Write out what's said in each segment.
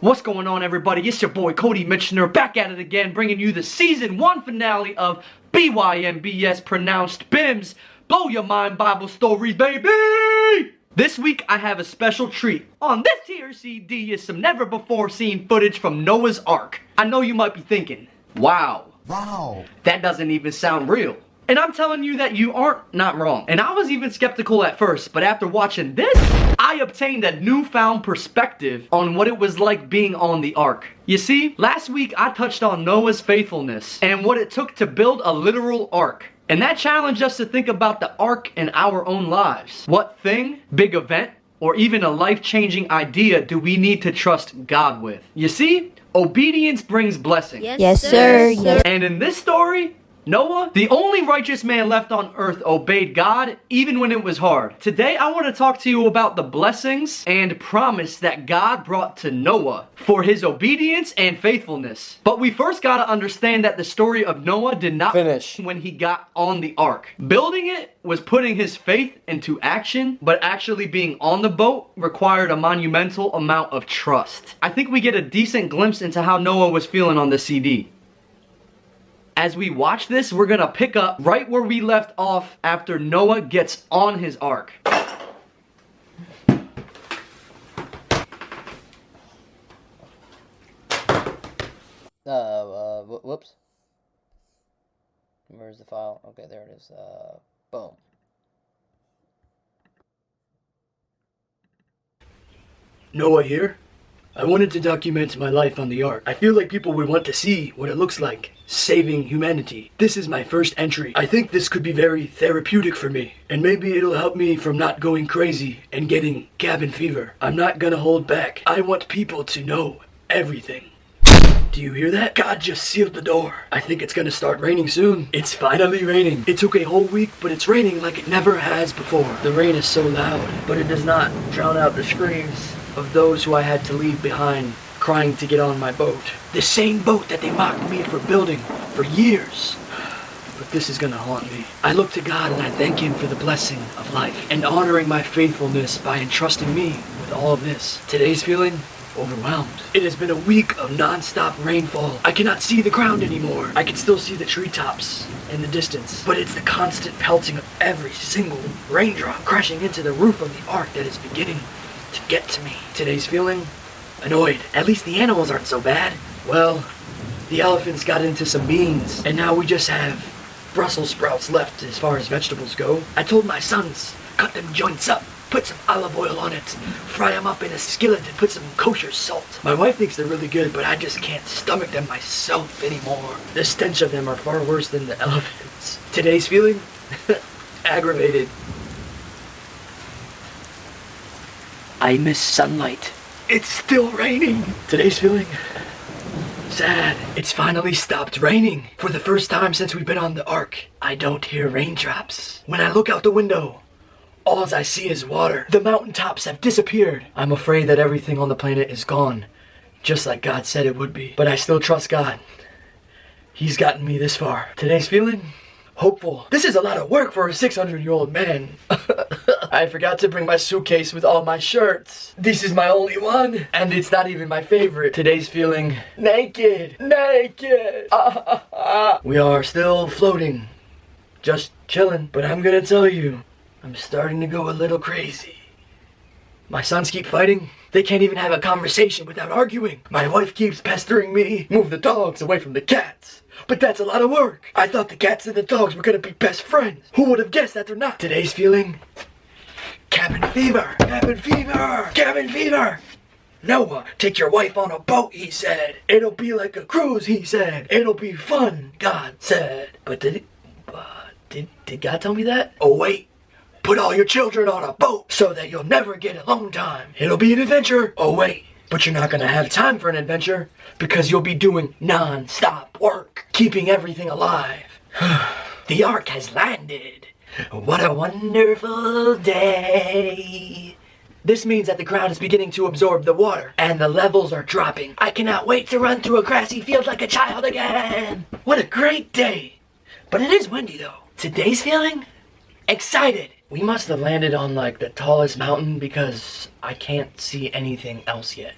What's going on, everybody? It's your boy Cody Mitchener back at it again, bringing you the season 1 finale of BYMBS, pronounced BYMBS. Blow your mind Bible stories, baby! This week I have a special treat. On this here CD is some never before seen footage from Noah's Ark. I know you might be thinking, wow, that doesn't even sound real. And I'm telling you that you aren't not wrong. And I was even skeptical at first, but after watching this, I obtained a newfound perspective on what it was like being on the ark. You see, last week I touched on Noah's faithfulness and what it took to build a literal ark. And that challenged us to think about the ark in our own lives. What thing, big event, or even a life-changing idea do we need to trust God with? You see, obedience brings blessing. Yes, sir. Yes. And in this story, Noah, the only righteous man left on earth, obeyed God even when it was hard. Today I want to talk to you about the blessings and promise that God brought to Noah for his obedience and faithfulness. But we first got to understand that the story of Noah did not finish when he got on the ark. Building it was putting his faith into action, but actually being on the boat required a monumental amount of trust. I think we get a decent glimpse into how Noah was feeling on the CD. As we watch this, we're gonna pick up right where we left off after Noah gets on his ark. Whoops. Where's the file? Okay, there it is. Boom. Noah here. I wanted to document my life on the ark. I feel like people would want to see what it looks like, saving humanity. This is my first entry. I think this could be very therapeutic for me, and maybe it'll help me from not going crazy and getting cabin fever. I'm not gonna hold back. I want people to know everything. Do you hear that? God just sealed the door. I think it's gonna start raining soon. It's finally raining. It took a whole week, but it's raining like it never has before. The rain is so loud, but it does not drown out the screams of those who I had to leave behind, crying to get on my boat. The same boat that they mocked me for building for years. But this is gonna haunt me. I look to God and I thank Him for the blessing of life and honoring my faithfulness by entrusting me with all of this. Today's feeling overwhelmed. It has been a week of non-stop rainfall. I cannot see the ground anymore. I can still see the treetops in the distance, but it's the constant pelting of every single raindrop crashing into the roof of the ark that is beginning to get to me. Today's feeling annoyed. At least the animals aren't so bad. Well, the elephants got into some beans, and now we just have Brussels sprouts left as far as vegetables go. I told my sons, cut them joints up, put some olive oil on it, fry them up in a skillet and put some kosher salt. My wife thinks they're really good, but I just can't stomach them myself anymore. The stench of them are far worse than the elephants. Today's feeling aggravated. I miss sunlight. It's still raining. Today's feeling sad. It's finally stopped raining. For the first time since we've been on the ark, I don't hear raindrops. When I look out the window, all I see is water. The mountaintops have disappeared. I'm afraid that everything on the planet is gone, just like God said it would be. But I still trust God. He's gotten me this far. Today's feeling hopeful. This is a lot of work for a 600-year-old man. I forgot to bring my suitcase with all my shirts. This is my only one, and it's not even my favorite. Today's feeling naked. We are still floating, just chilling. But I'm gonna tell you, I'm starting to go a little crazy. My sons keep fighting. They can't even have a conversation without arguing. My wife keeps pestering me, move the dogs away from the cats. But that's a lot of work. I thought the cats and the dogs were gonna be best friends. Who would have guessed that they're not? Today's feeling cabin fever. Cabin fever. Noah, take your wife on a boat, he said. It'll be like a cruise, he said. It'll be fun, God said. But did God tell me that? Oh wait. Put all your children on a boat so that you'll never get alone time. It'll be an adventure. Oh wait, but you're not gonna have time for an adventure because you'll be doing non-stop work, keeping everything alive. The ark has landed. What a wonderful day. This means that the ground is beginning to absorb the water and the levels are dropping. I cannot wait to run through a grassy field like a child again. What a great day. But it is windy though. Today's feeling excited. We must have landed on like the tallest mountain because I can't see anything else yet.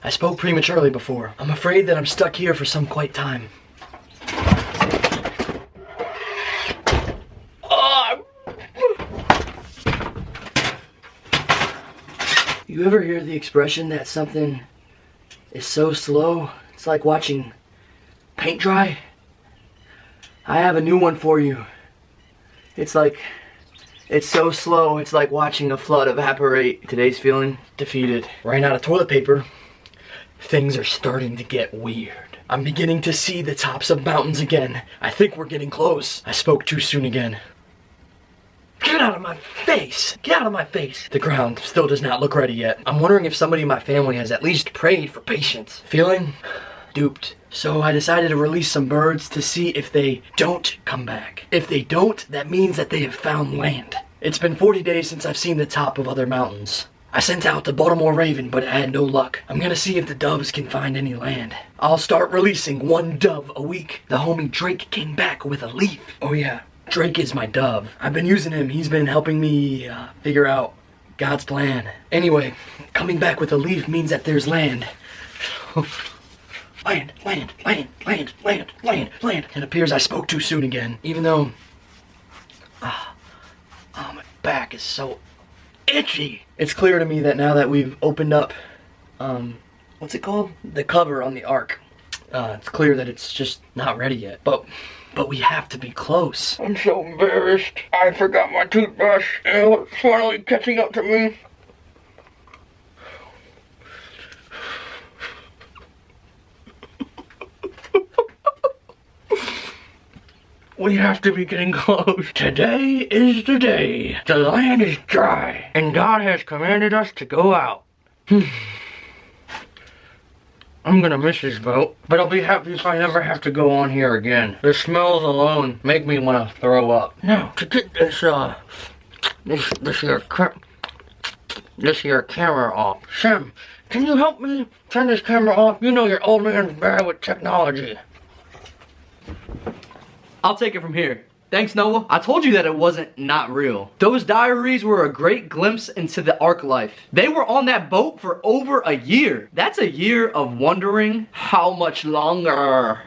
I spoke prematurely before. I'm afraid that I'm stuck here for some quite time. You ever hear the expression that something is so slow, it's like watching paint dry? I have a new one for you. It's so slow, it's like watching a flood evaporate. Today's feeling defeated. Ran out of toilet paper. Things are starting to get weird. I'm beginning to see the tops of mountains again. I think we're getting close. I spoke too soon again. Get out of my face! Get out of my face! The ground still does not look ready yet. I'm wondering if somebody in my family has at least prayed for patience. Feeling duped. So I decided to release some birds to see if they don't come back. If they don't, that means that they have found land. It's been 40 days since I've seen the top of other mountains. I sent out the Baltimore Raven, but it had no luck. I'm gonna see if the doves can find any land. I'll start releasing one dove a week. The homie Drake came back with a leaf. Oh yeah. Drake is my dove. I've been using him. He's been helping me figure out God's plan. Anyway, coming back with a leaf means that there's land. Land. It appears I spoke too soon again. Even though... my back is so itchy. It's clear to me that now that we've opened up... what's it called? The cover on the Ark. It's clear that it's just not ready yet. But we have to be close. I'm so embarrassed. I forgot my toothbrush. It's finally catching up to me. We have to be getting close. Today is the day. The land is dry, and God has commanded us to go out. I'm gonna miss this boat, but I'll be happy if I never have to go on here again. The smells alone make me want to throw up. Now, to get this here camera off. Sam, can you help me turn this camera off? You know your old man's bad with technology. I'll take it from here. Thanks, Noah. I told you that it wasn't not real. Those diaries were a great glimpse into the Ark life. They were on that boat for over a year. That's a year of wondering how much longer.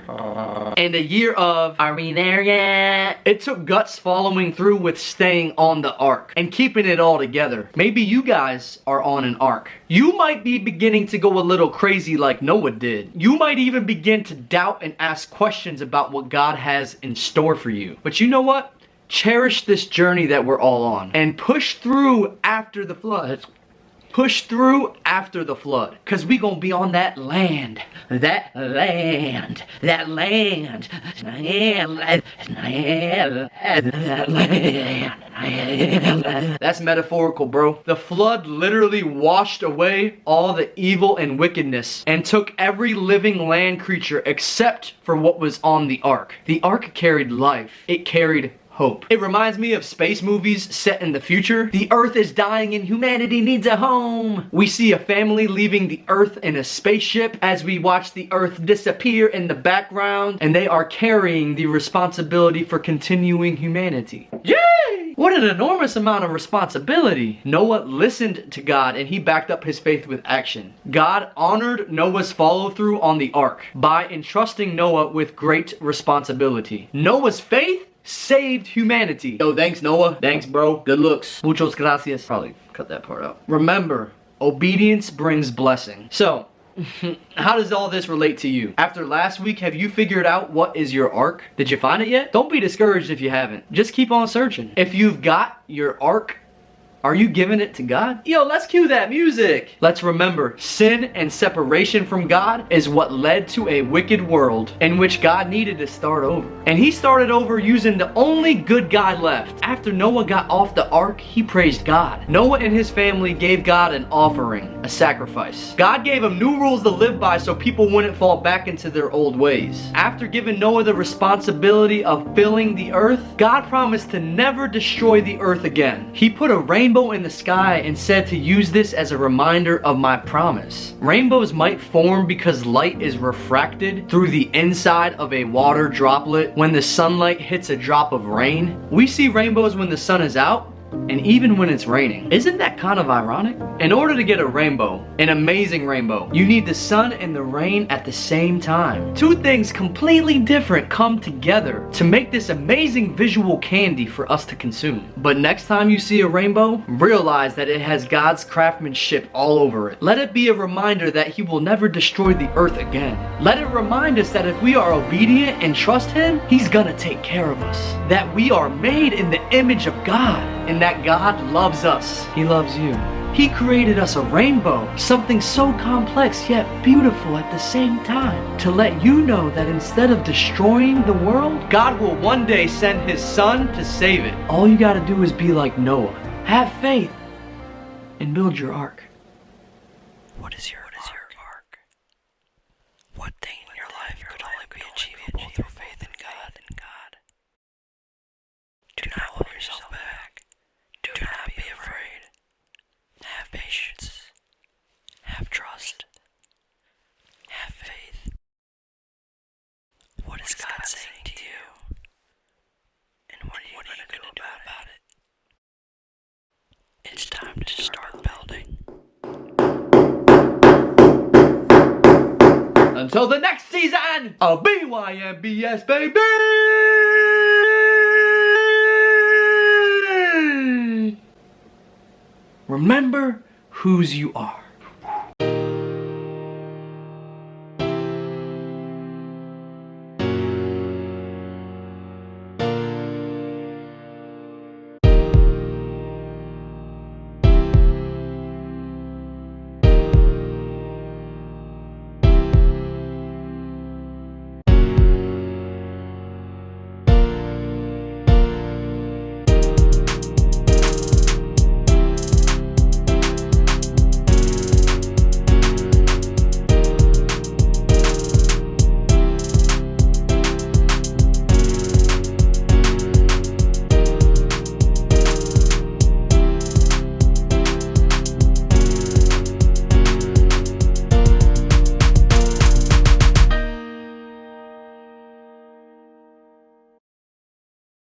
And a year of, are we there yet? It took guts following through with staying on the Ark and keeping it all together. Maybe you guys are on an Ark. You might be beginning to go a little crazy like Noah did. You might even begin to doubt and ask questions about what God has in store for you. But you know what? Cherish this journey that we're all on and push through after the flood. Push through after the flood, because we gonna be on that land. That land. That's metaphorical, bro. The flood literally washed away all the evil and wickedness and took every living land creature except for what was on the Ark. The Ark carried life. It carried hope. It reminds me of space movies set in the future. The Earth is dying and humanity needs a home. We see a family leaving the Earth in a spaceship as we watch the Earth disappear in the background, and they are carrying the responsibility for continuing humanity. Yay! What an enormous amount of responsibility. Noah listened to God and he backed up his faith with action. God honored Noah's follow through on the Ark by entrusting Noah with great responsibility. Noah's faith saved humanity. Yo, thanks Noah. Thanks bro. Good looks. Muchos gracias. Probably cut that part out. Remember, obedience brings blessing. So, how does all this relate to you? After last week, have you figured out what is your Ark? Did you find it yet? Don't be discouraged if you haven't. Just keep on searching. If you've got your Ark, are you giving it to God? Yo, let's cue that music. Let's remember, sin and separation from God is what led to a wicked world in which God needed to start over. And he started over using the only good guy left. After Noah got off the Ark, he praised God. Noah and his family gave God an offering, a sacrifice. God gave him new rules to live by so people wouldn't fall back into their old ways. After giving Noah the responsibility of filling the earth, God promised to never destroy the earth again. He put a rainbow in the sky and said to use this as a reminder of my promise. Rainbows might form because light is refracted through the inside of a water droplet when the sunlight hits a drop of rain. We see rainbows when the sun is out, and even when it's raining. Isn't that kind of ironic? In order to get a rainbow, an amazing rainbow, you need the sun and the rain at the same time. Two things completely different come together to make this amazing visual candy for us to consume. But next time you see a rainbow, realize that it has God's craftsmanship all over it. Let it be a reminder that He will never destroy the earth again. Let it remind us that if we are obedient and trust Him, He's gonna take care of us. That we are made in the image of God, and that God loves us. He loves you. He created us a rainbow, something so complex yet beautiful at the same time, to let you know that instead of destroying the world, God will one day send His Son to save it. All you gotta do is be like Noah. Have faith and build your ark. What is your ark? What thing in your life could only be achievable through faith in God? Do not hold yourself back. Do not be afraid. Have patience. Have trust. Have faith. What is God saying to you? And what are you going to do about it? It's time to start building. Until the next season of BYMBS, baby! Remember whose you are.